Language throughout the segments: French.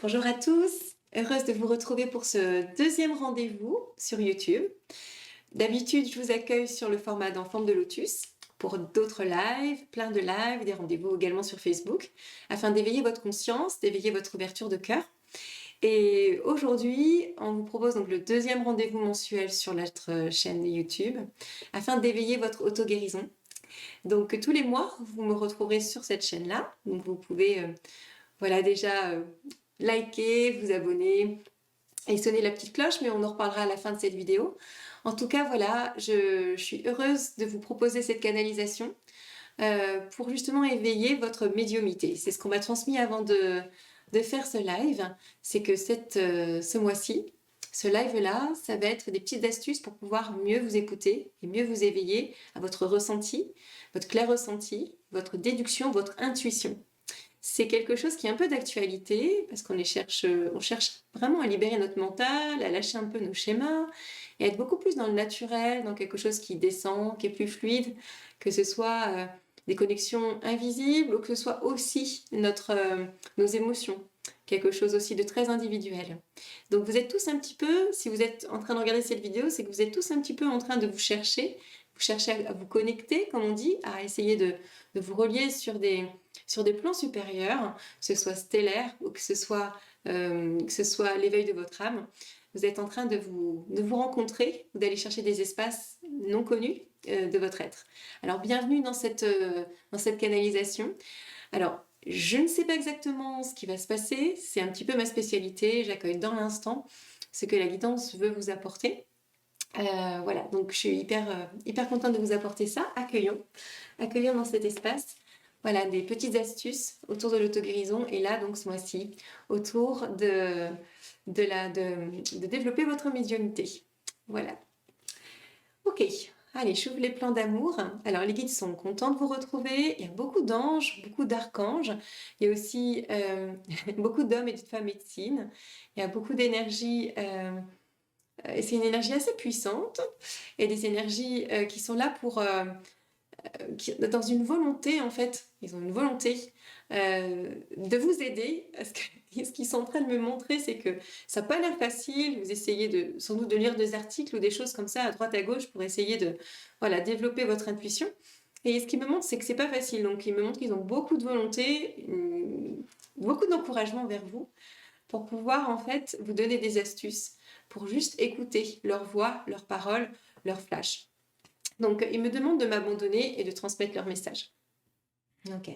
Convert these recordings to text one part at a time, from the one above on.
Bonjour à tous, heureuse de vous retrouver pour ce deuxième rendez-vous sur YouTube. D'habitude, je vous accueille sur le format d'Enfant de Lotus pour d'autres lives, plein de lives, des rendez-vous également sur Facebook, afin d'éveiller votre conscience, d'éveiller votre ouverture de cœur. Et aujourd'hui, on vous propose donc le deuxième rendez-vous mensuel sur notre chaîne YouTube, afin d'éveiller votre auto-guérison. Donc tous les mois, vous me retrouverez sur cette chaîne-là. Donc vous pouvez déjà liker, vous abonner et sonner la petite cloche, mais on en reparlera à la fin de cette vidéo. En tout cas, voilà, je suis heureuse de vous proposer cette canalisation pour justement éveiller votre médiumnité. C'est ce qu'on m'a transmis avant de faire ce live, c'est que ce mois-ci, ce live-là, ça va être des petites astuces pour pouvoir mieux vous écouter et mieux vous éveiller à votre ressenti, votre clair ressenti, votre déduction, votre intuition. C'est quelque chose qui est un peu d'actualité parce on cherche vraiment à libérer notre mental, à lâcher un peu nos schémas et à être beaucoup plus dans le naturel, dans quelque chose qui descend, qui est plus fluide, que ce soit des connexions invisibles ou que ce soit aussi nos émotions, quelque chose aussi de très individuel. Donc vous êtes tous un petit peu, si vous êtes en train de regarder cette vidéo, c'est que vous êtes tous un petit peu en train de vous chercher à vous connecter, comme on dit, à essayer de vous relier sur des plans supérieurs, que ce soit stellaire ou que ce soit l'éveil de votre âme. Vous êtes en train de vous rencontrer, d'aller chercher des espaces non connus de votre être. Alors bienvenue dans cette canalisation. Alors je ne sais pas exactement ce qui va se passer, c'est un petit peu ma spécialité, j'accueille dans l'instant ce que la guidance veut vous apporter. Voilà, donc je suis hyper contente de vous apporter ça. Accueillons dans cet espace. Voilà, des petites astuces autour de l'auto-guérison. Et là, donc ce mois-ci, autour de développer votre médiumnité. Voilà. Ok, allez, j'ouvre les plans d'amour. Alors, les guides sont contents de vous retrouver. Il y a beaucoup d'anges, beaucoup d'archanges. Il y a aussi beaucoup d'hommes et de femmes médecines. Il y a beaucoup d'énergie. Et c'est une énergie assez puissante et des énergies qui sont là pour dans une volonté, en fait, ils ont une volonté de vous aider. Parce que ce qu'ils sont en train de me montrer, c'est que ça n'a pas l'air facile. Vous essayez sans doute de lire des articles ou des choses comme ça à droite à gauche pour essayer de développer votre intuition. Et ce qu'ils me montrent, c'est que c'est pas facile. Donc ils me montrent qu'ils ont beaucoup de volonté, beaucoup d'encouragement vers vous pour pouvoir en fait vous donner des astuces pour juste écouter leur voix, leurs paroles, leurs flashs. Donc, ils me demandent de m'abandonner et de transmettre leur message. Ok.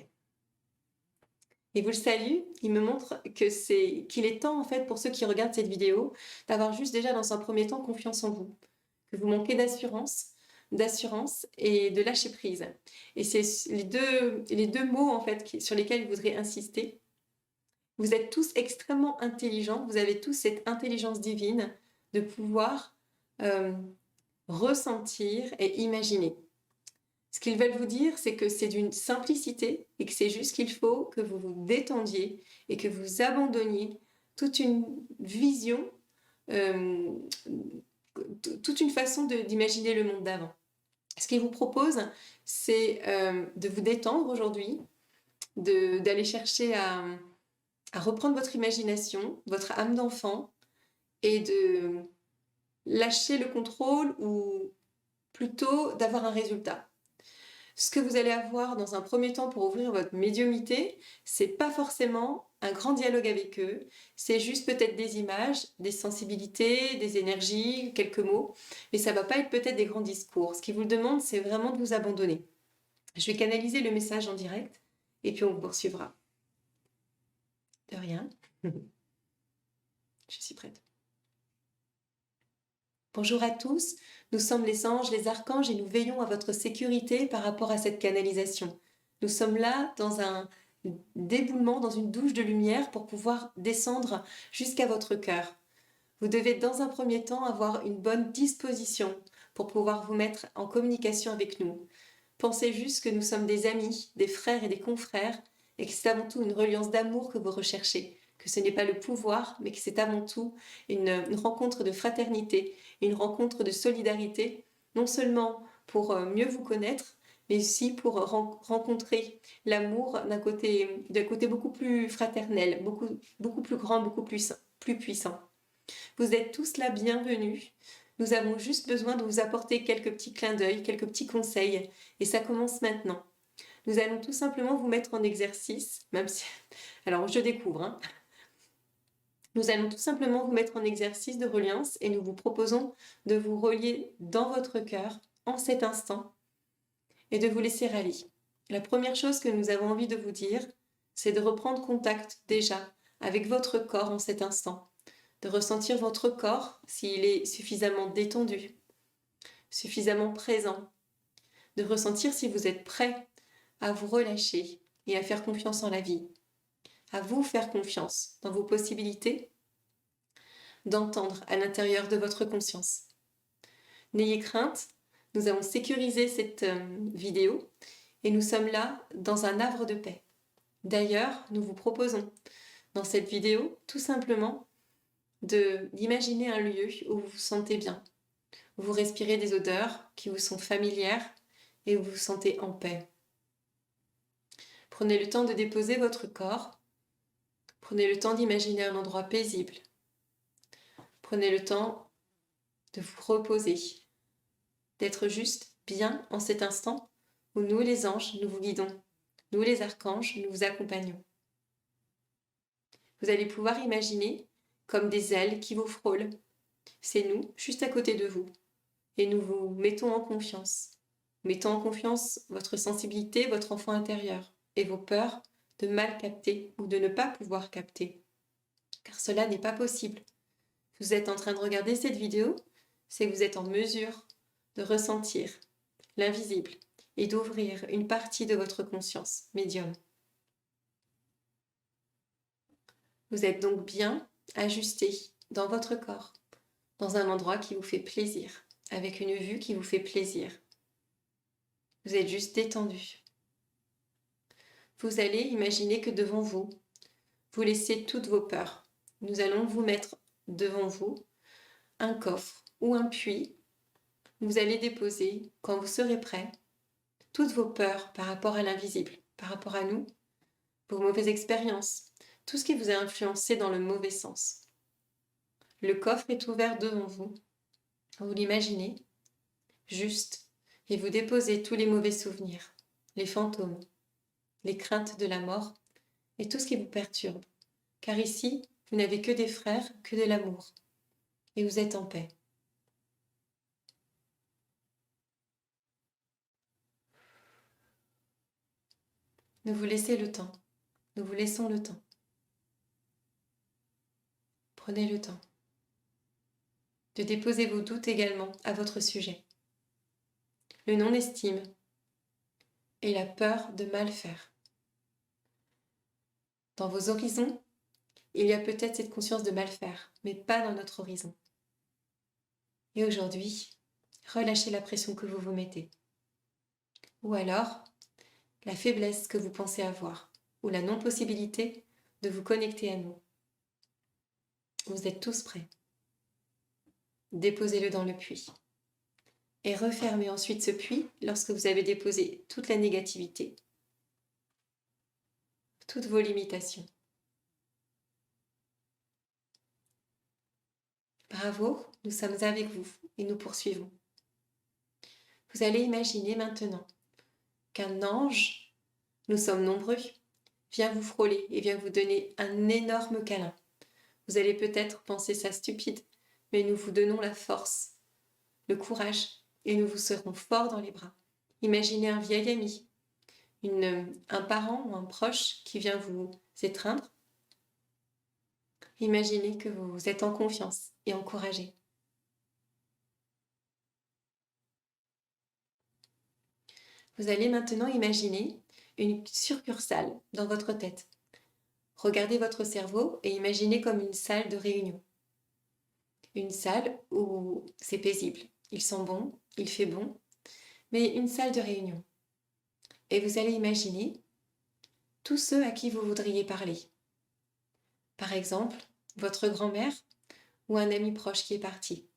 Et vous le saluent, ils me montrent qu'il est temps, en fait, pour ceux qui regardent cette vidéo, d'avoir juste déjà, dans un premier temps, confiance en vous. Que vous manquez d'assurance et de lâcher prise. Et c'est les deux mots, en fait, sur lesquels ils voudraient insister. Vous êtes tous extrêmement intelligents, vous avez tous cette intelligence divine de pouvoir ressentir et imaginer. Ce qu'ils veulent vous dire, c'est que c'est d'une simplicité et que c'est juste qu'il faut que vous vous détendiez et que vous abandonniez toute une vision, toute une façon d'imaginer le monde d'avant. Ce qu'ils vous proposent, c'est de vous détendre aujourd'hui, d'aller chercher à reprendre votre imagination, votre âme d'enfant et de lâcher le contrôle ou plutôt d'avoir un résultat. Ce que vous allez avoir dans un premier temps pour ouvrir votre médiumnité, c'est pas forcément un grand dialogue avec eux, c'est juste peut-être des images, des sensibilités, des énergies, quelques mots, mais ça va pas être peut-être des grands discours. Ce qu'ils vous demandent, c'est vraiment de vous abandonner. Je vais canaliser le message en direct et puis on poursuivra. De rien. Je suis prête. Bonjour à tous, nous sommes les anges, les archanges et nous veillons à votre sécurité par rapport à cette canalisation. Nous sommes là dans un déboulement, dans une douche de lumière pour pouvoir descendre jusqu'à votre cœur. Vous devez dans un premier temps avoir une bonne disposition pour pouvoir vous mettre en communication avec nous. Pensez juste que nous sommes des amis, des frères et des confrères et que c'est avant tout une reliance d'amour que vous recherchez, que ce n'est pas le pouvoir, mais que c'est avant tout une rencontre de fraternité, une rencontre de solidarité, non seulement pour mieux vous connaître, mais aussi pour rencontrer l'amour d'un côté beaucoup plus fraternel, beaucoup plus grand, beaucoup plus puissant. Vous êtes tous la bienvenue. Nous avons juste besoin de vous apporter quelques petits clins d'œil, quelques petits conseils, et ça commence maintenant. Nous allons tout simplement vous mettre en exercice, même si... Alors, je découvre, hein. Nous allons tout simplement vous mettre en exercice de reliance et nous vous proposons de vous relier dans votre cœur en cet instant et de vous laisser aller. La première chose que nous avons envie de vous dire, c'est de reprendre contact déjà avec votre corps en cet instant, de ressentir votre corps s'il est suffisamment détendu, suffisamment présent, de ressentir si vous êtes prêt à vous relâcher et à faire confiance en la vie, à vous faire confiance dans vos possibilités, d'entendre à l'intérieur de votre conscience. N'ayez crainte, nous avons sécurisé cette vidéo et nous sommes là dans un havre de paix. D'ailleurs, nous vous proposons dans cette vidéo tout simplement d'imaginer un lieu où vous vous sentez bien, où vous respirez des odeurs qui vous sont familières et où vous vous sentez en paix. Prenez le temps de déposer votre corps, prenez le temps d'imaginer un endroit paisible, prenez le temps de vous reposer, d'être juste bien en cet instant où nous les anges, nous vous guidons, nous les archanges, nous vous accompagnons. Vous allez pouvoir imaginer comme des ailes qui vous frôlent. C'est nous, juste à côté de vous. Et nous vous mettons en confiance. Mettons en confiance votre sensibilité, votre enfant intérieur et vos peurs de mal capter ou de ne pas pouvoir capter. Car cela n'est pas possible. Vous êtes en train de regarder cette vidéo, c'est que vous êtes en mesure de ressentir l'invisible et d'ouvrir une partie de votre conscience médium. Vous êtes donc bien ajusté dans votre corps, dans un endroit qui vous fait plaisir, avec une vue qui vous fait plaisir. Vous êtes juste détendu. Vous allez imaginer que devant vous, vous laissez toutes vos peurs. Nous allons vous mettre devant vous un coffre ou un puits. Vous allez déposer, quand vous serez prêt, toutes vos peurs par rapport à l'invisible, par rapport à nous, vos mauvaises expériences, tout ce qui vous a influencé dans le mauvais sens. Le coffre est ouvert devant vous. Vous l'imaginez, juste, et vous déposez tous les mauvais souvenirs, les fantômes, les craintes de la mort et tout ce qui vous perturbe. Car ici, vous n'avez que des frères, que de l'amour. Et vous êtes en paix. Nous vous laissez le temps. Nous vous laissons le temps. Prenez le temps de déposer vos doutes également à votre sujet. Le non-estime et la peur de mal faire. Dans vos horizons, il y a peut-être cette conscience de mal faire, mais pas dans notre horizon. Et aujourd'hui, relâchez la pression que vous vous mettez. Ou alors, la faiblesse que vous pensez avoir, ou la non-possibilité de vous connecter à nous. Vous êtes tous prêts. Déposez-le dans le puits. Et refermez ensuite ce puits lorsque vous avez déposé toute la négativité, toutes vos limitations. Bravo, nous sommes avec vous et nous poursuivons. Vous allez imaginer maintenant qu'un ange, nous sommes nombreux, vient vous frôler et vient vous donner un énorme câlin. Vous allez peut-être penser ça stupide, mais nous vous donnons la force, le courage et nous vous serons forts dans les bras. Imaginez un vieil ami, un parent ou un proche qui vient vous étreindre. Imaginez que vous êtes en confiance et encouragé. Vous allez maintenant imaginer une succursale dans votre tête. Regardez votre cerveau et imaginez comme une salle de réunion. Une salle où c'est paisible, il sent bon, il fait bon, mais une salle de réunion. Et vous allez imaginer tous ceux à qui vous voudriez parler. Par exemple, votre grand-mère ou un ami proche qui est parti.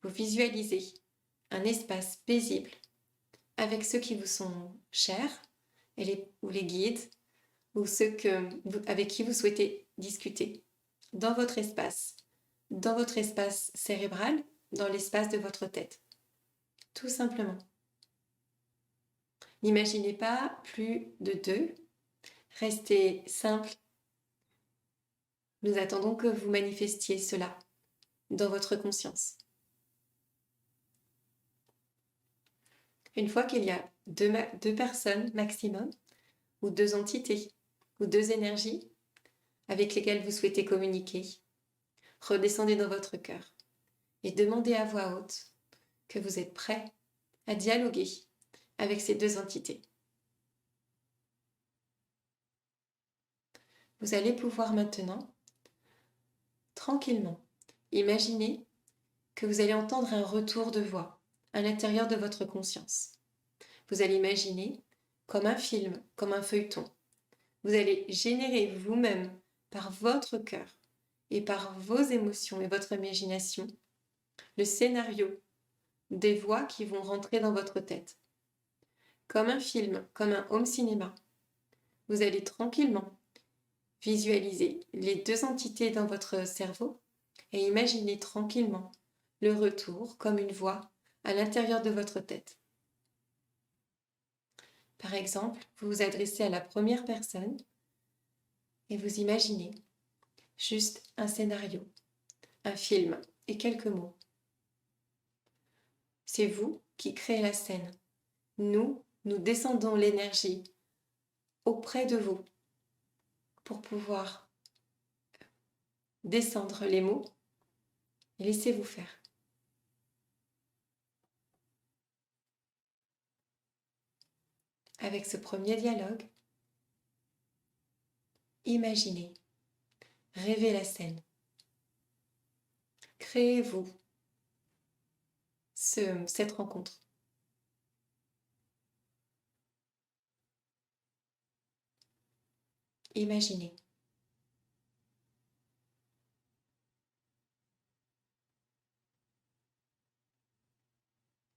Vous visualisez un espace paisible avec ceux qui vous sont chers, ou les guides, ou avec qui vous souhaitez discuter, dans votre espace cérébral, dans l'espace de votre tête. Tout simplement. N'imaginez pas plus de 2. Restez simple. Nous attendons que vous manifestiez cela dans votre conscience. Une fois qu'il y a deux personnes maximum, ou 2 entités, ou 2 énergies avec lesquelles vous souhaitez communiquer, redescendez dans votre cœur et demandez à voix haute que vous êtes prêt à dialoguer avec ces 2 entités. Vous allez pouvoir maintenant, tranquillement, imaginer que vous allez entendre un retour de voix à l'intérieur de votre conscience. Vous allez imaginer comme un film, comme un feuilleton. Vous allez générer vous-même, par votre cœur et par vos émotions et votre imagination, le scénario des voix qui vont rentrer dans votre tête. Comme un film, comme un home cinéma, vous allez tranquillement visualiser les 2 entités dans votre cerveau et imaginer tranquillement le retour comme une voix à l'intérieur de votre tête. Par exemple, vous vous adressez à la première personne et vous imaginez juste un scénario, un film et quelques mots. C'est vous qui créez la scène. Nous descendons l'énergie auprès de vous pour pouvoir descendre les mots et laissez-vous faire. Avec ce premier dialogue, imaginez, rêvez la scène. Créez-vous cette rencontre. Imaginez.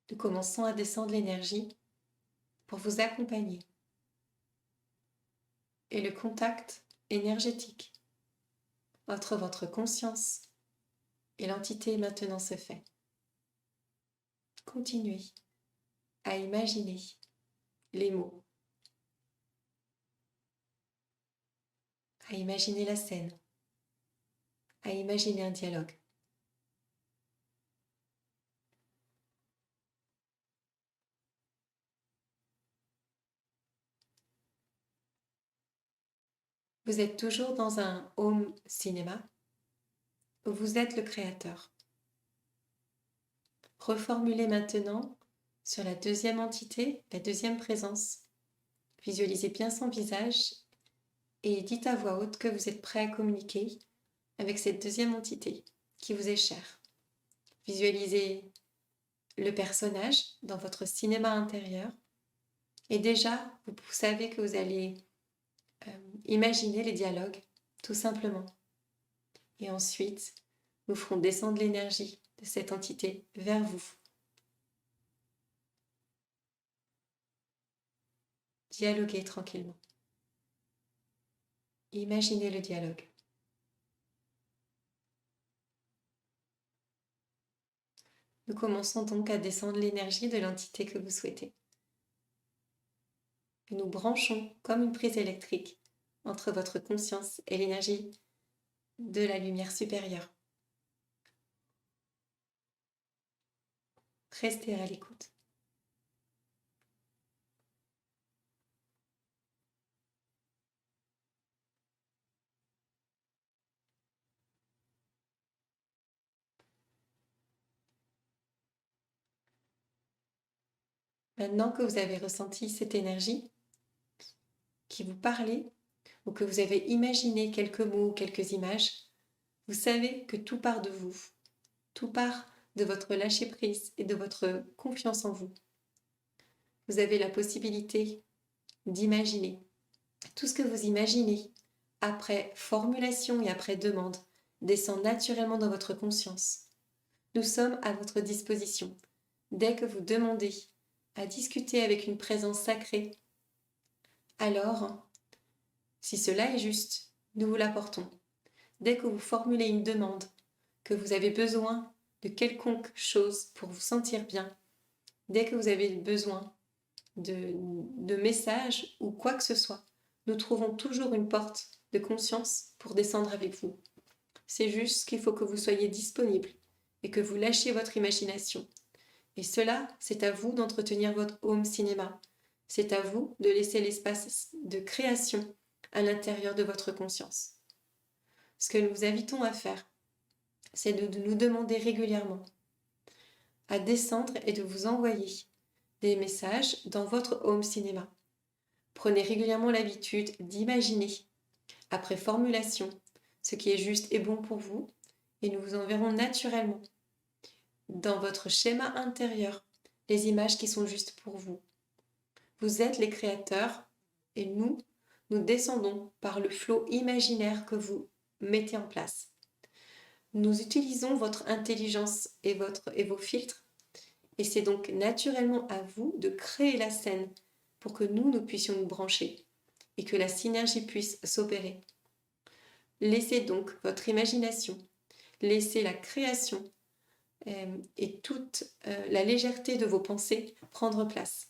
Nous commençons à descendre l'énergie pour vous accompagner. Et le contact énergétique entre votre conscience et l'entité maintenant se fait. Continuez à imaginer les mots, à imaginer la scène, à imaginer un dialogue. Vous êtes toujours dans un home cinéma où vous êtes le créateur. Reformulez maintenant sur la 2e entité, la 2e présence. Visualisez bien son visage et dites à voix haute que vous êtes prêt à communiquer avec cette 2e entité qui vous est chère. Visualisez le personnage dans votre cinéma intérieur et déjà, vous savez que vous allez imaginer les dialogues, tout simplement. Et ensuite, nous ferons descendre l'énergie de cette entité vers vous. Dialoguez tranquillement. Imaginez le dialogue. Nous commençons donc à descendre l'énergie de l'entité que vous souhaitez. Nous branchons comme une prise électrique entre votre conscience et l'énergie de la lumière supérieure. Restez à l'écoute. Maintenant que vous avez ressenti cette énergie qui vous parlait, ou que vous avez imaginé quelques mots, quelques images, vous savez que tout part de vous. Tout part de votre lâcher-prise et de votre confiance en vous. Vous avez la possibilité d'imaginer. Tout ce que vous imaginez, après formulation et après demande, descend naturellement dans votre conscience. Nous sommes à votre disposition. Dès que vous demandez à discuter avec une présence sacrée, alors, si cela est juste, nous vous l'apportons. Dès que vous formulez une demande, que vous avez besoin de quelconque chose pour vous sentir bien, dès que vous avez besoin de messages ou quoi que ce soit, nous trouvons toujours une porte de conscience pour descendre avec vous. C'est juste qu'il faut que vous soyez disponible et que vous lâchiez votre imagination. Et cela, c'est à vous d'entretenir votre home cinéma. C'est à vous de laisser l'espace de création à l'intérieur de votre conscience. Ce que nous vous invitons à faire, c'est de nous demander régulièrement à descendre et de vous envoyer des messages dans votre home cinéma. Prenez régulièrement l'habitude d'imaginer, après formulation, ce qui est juste et bon pour vous, et nous vous enverrons naturellement dans votre schéma intérieur les images qui sont justes pour vous. Vous êtes les créateurs et nous descendons par le flot imaginaire que vous mettez en place. Nous utilisons votre intelligence et vos filtres, et c'est donc naturellement à vous de créer la scène pour que nous puissions nous brancher et que la synergie puisse s'opérer. Laissez donc votre imagination, laissez la création et toute la légèreté de vos pensées prendre place.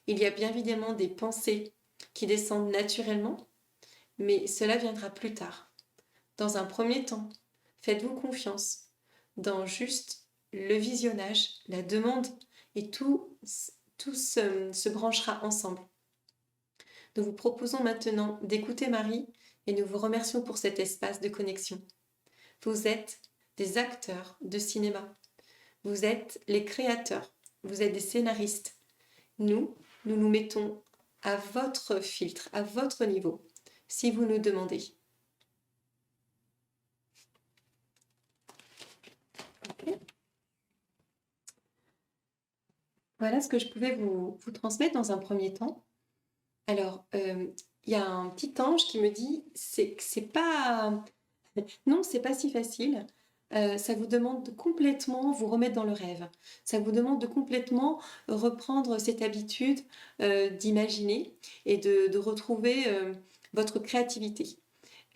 Il y a bien évidemment des pensées qui descendent naturellement, mais cela viendra plus tard. Dans un premier temps, faites-vous confiance dans juste le visionnage, la demande, et tout se branchera ensemble. Nous vous proposons maintenant d'écouter Marie et nous vous remercions pour cet espace de connexion. Vous êtes des acteurs de cinéma. Vous êtes les créateurs. Vous êtes des scénaristes. Nous nous mettons à votre filtre, à votre niveau, si vous nous demandez. Okay. Voilà ce que je pouvais vous transmettre dans un premier temps. Alors, y a un petit ange qui me dit, c'est pas... Non, c'est pas si facile. Ça vous demande de complètement vous remettre dans le rêve. Ça vous demande de complètement reprendre cette habitude d'imaginer et de retrouver votre créativité.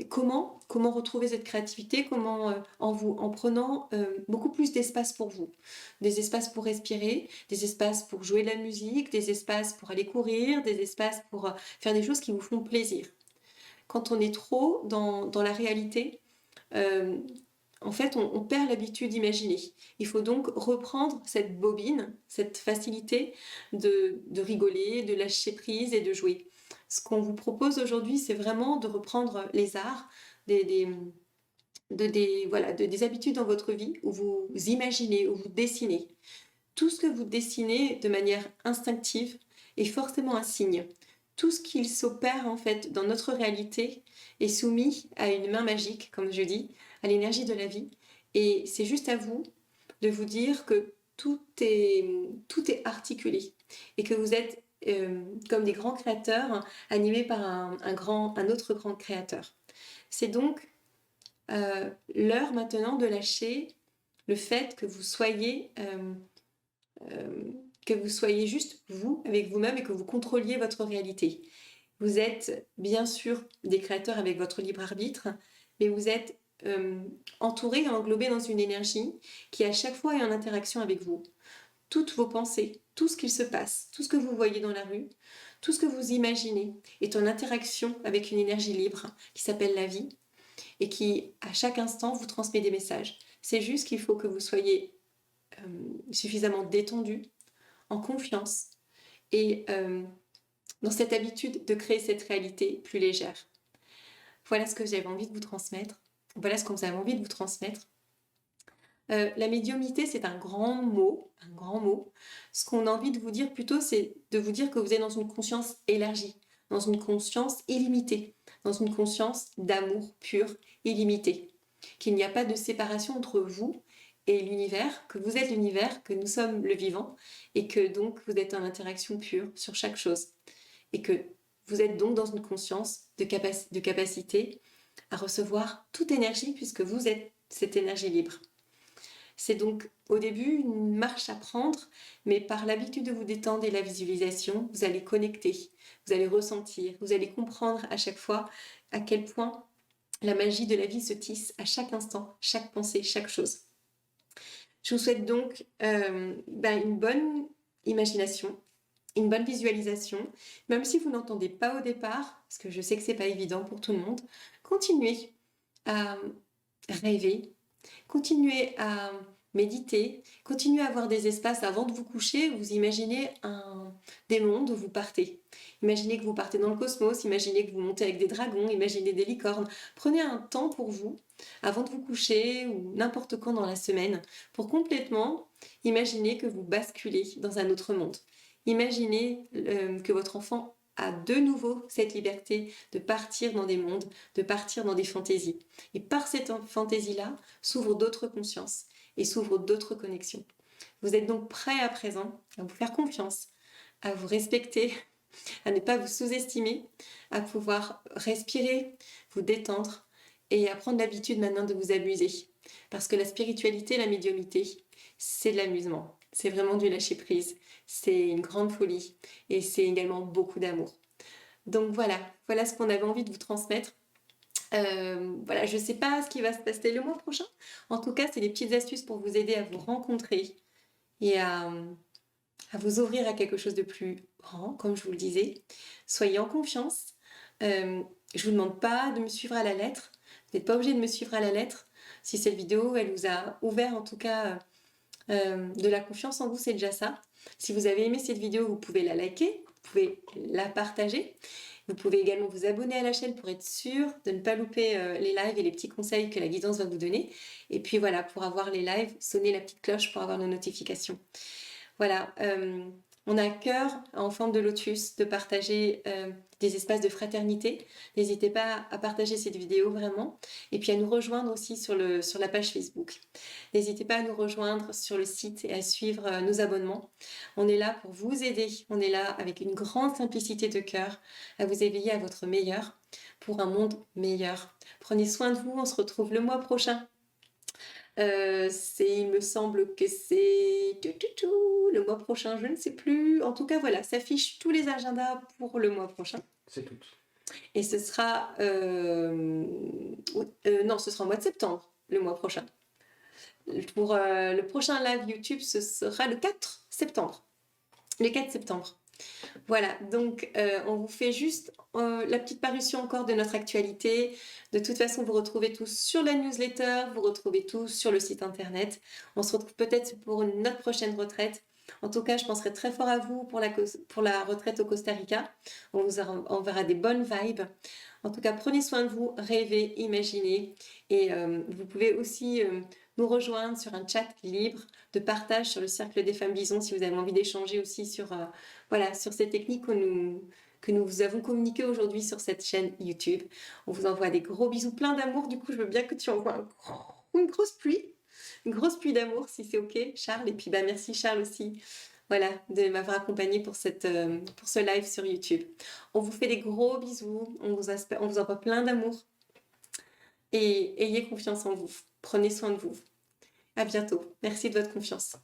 Et comment retrouver cette créativité? Comment en prenant beaucoup plus d'espace pour vous, des espaces pour respirer, des espaces pour jouer de la musique, des espaces pour aller courir, des espaces pour faire des choses qui vous font plaisir. Quand on est trop dans la réalité, en fait, on perd l'habitude d'imaginer. Il faut donc reprendre cette bobine, cette facilité de rigoler, de lâcher prise et de jouer. Ce qu'on vous propose aujourd'hui, c'est vraiment de reprendre les arts, des habitudes dans votre vie où vous imaginez, où vous dessinez. Tout ce que vous dessinez de manière instinctive est forcément un signe. Tout ce qu'il s'opère en fait dans notre réalité est soumis à une main magique, comme je dis, à l'énergie de la vie. Et c'est juste à vous de vous dire que tout est articulé et que vous êtes comme des grands créateurs animés par un autre grand créateur. C'est donc l'heure maintenant de lâcher le fait que vous soyez juste vous, avec vous-même, et que vous contrôliez votre réalité. Vous êtes bien sûr des créateurs avec votre libre arbitre, mais vous êtes entouré et englobé dans une énergie qui à chaque fois est en interaction avec vous. Toutes vos pensées, tout ce qu'il se passe, tout ce que vous voyez dans la rue, tout ce que vous imaginez est en interaction avec une énergie libre qui s'appelle la vie et qui, à chaque instant, vous transmet des messages. C'est juste qu'il faut que vous soyez suffisamment détendu, en confiance et dans cette habitude de créer cette réalité plus légère. Voilà ce que j'avais envie de vous transmettre. Voilà ce qu'on vous avait envie de vous transmettre. La médiumnité, c'est un grand mot. Ce qu'on a envie de vous dire plutôt, c'est de vous dire que vous êtes dans une conscience élargie, dans une conscience illimitée, dans une conscience d'amour pur, illimité. Qu'il n'y a pas de séparation entre vous et l'univers, que vous êtes l'univers, que nous sommes le vivant, et que donc vous êtes en interaction pure sur chaque chose. Et que vous êtes donc dans une conscience de capacité à recevoir toute énergie, puisque vous êtes cette énergie libre. C'est donc au début une marche à prendre, mais par l'habitude de vous détendre et la visualisation, vous allez connecter, vous allez ressentir, vous allez comprendre à chaque fois à quel point la magie de la vie se tisse à chaque instant, chaque pensée, chaque chose. Je vous souhaite donc une bonne imagination, une bonne visualisation, même si vous n'entendez pas au départ, parce que je sais que c'est pas évident pour tout le monde, continuez à rêver, continuez à méditer, continuez à avoir des espaces avant de vous coucher, vous imaginez des mondes où vous partez. Imaginez que vous partez dans le cosmos, imaginez que vous montez avec des dragons, imaginez des licornes. Prenez un temps pour vous, avant de vous coucher ou n'importe quand dans la semaine, pour complètement imaginer que vous basculez dans un autre monde. Imaginez que votre enfant a de nouveau cette liberté de partir dans des mondes, de partir dans des fantaisies. Et par cette fantaisie-là, s'ouvrent d'autres consciences et s'ouvrent d'autres connexions. Vous êtes donc prêt à présent à vous faire confiance, à vous respecter, à ne pas vous sous-estimer, à pouvoir respirer, vous détendre et à prendre l'habitude maintenant de vous amuser. Parce que la spiritualité, la médiumnité, c'est de l'amusement. C'est vraiment du lâcher-prise. C'est une grande folie et c'est également beaucoup d'amour. Donc voilà ce qu'on avait envie de vous transmettre. Voilà, je ne sais pas ce qui va se passer le mois prochain. En tout cas, c'est des petites astuces pour vous aider à vous rencontrer et à vous ouvrir à quelque chose de plus grand, comme je vous le disais. Soyez en confiance. Je ne vous demande pas de me suivre à la lettre. Vous n'êtes pas obligé de me suivre à la lettre. Si cette vidéo, elle vous a ouvert en tout cas de la confiance en vous, c'est déjà ça. Si vous avez aimé cette vidéo, vous pouvez la liker, vous pouvez la partager. Vous pouvez également vous abonner à la chaîne pour être sûr de ne pas louper les lives et les petits conseils que la guidance va vous donner. Et puis voilà, pour avoir les lives, sonnez la petite cloche pour avoir nos notifications. Voilà, on a à cœur, en forme de lotus, de partager des espaces de fraternité. N'hésitez pas à partager cette vidéo vraiment. Et puis à nous rejoindre aussi sur la page Facebook. N'hésitez pas à nous rejoindre sur le site et à suivre nos abonnements. On est là pour vous aider. On est là avec une grande simplicité de cœur à vous éveiller à votre meilleur pour un monde meilleur. Prenez soin de vous. On se retrouve le mois prochain. Il me semble que c'est le mois prochain, je ne sais plus. En tout cas, voilà, s'affichent tous les agendas pour le mois prochain. C'est tout. Et ce sera... non, ce sera au mois de septembre, le mois prochain. Pour le prochain live YouTube, ce sera le 4 septembre. Le 4 septembre. Voilà, donc on vous fait juste la petite parution encore de notre actualité. De toute façon, vous retrouvez tout sur la newsletter, vous retrouvez tout sur le site internet. On se retrouve peut-être pour notre prochaine retraite. En tout cas, je penserai très fort à vous pour la retraite au Costa Rica. On vous enverra des bonnes vibes. En tout cas, prenez soin de vous, rêvez, imaginez. Et vous pouvez aussi nous rejoindre sur un chat libre de partage sur le Cercle des Femmes Bison si vous avez envie d'échanger aussi sur ces techniques que nous avons communiquées aujourd'hui sur cette chaîne YouTube. On vous envoie des gros bisous, plein d'amour. Du coup, je veux bien que tu envoies une grosse pluie d'amour si c'est OK, Charles. Et puis merci Charles aussi, voilà, de m'avoir accompagné pour ce live sur YouTube. On vous fait des gros bisous, on vous envoie plein d'amour et ayez confiance en vous. Prenez soin de vous. À bientôt. Merci de votre confiance.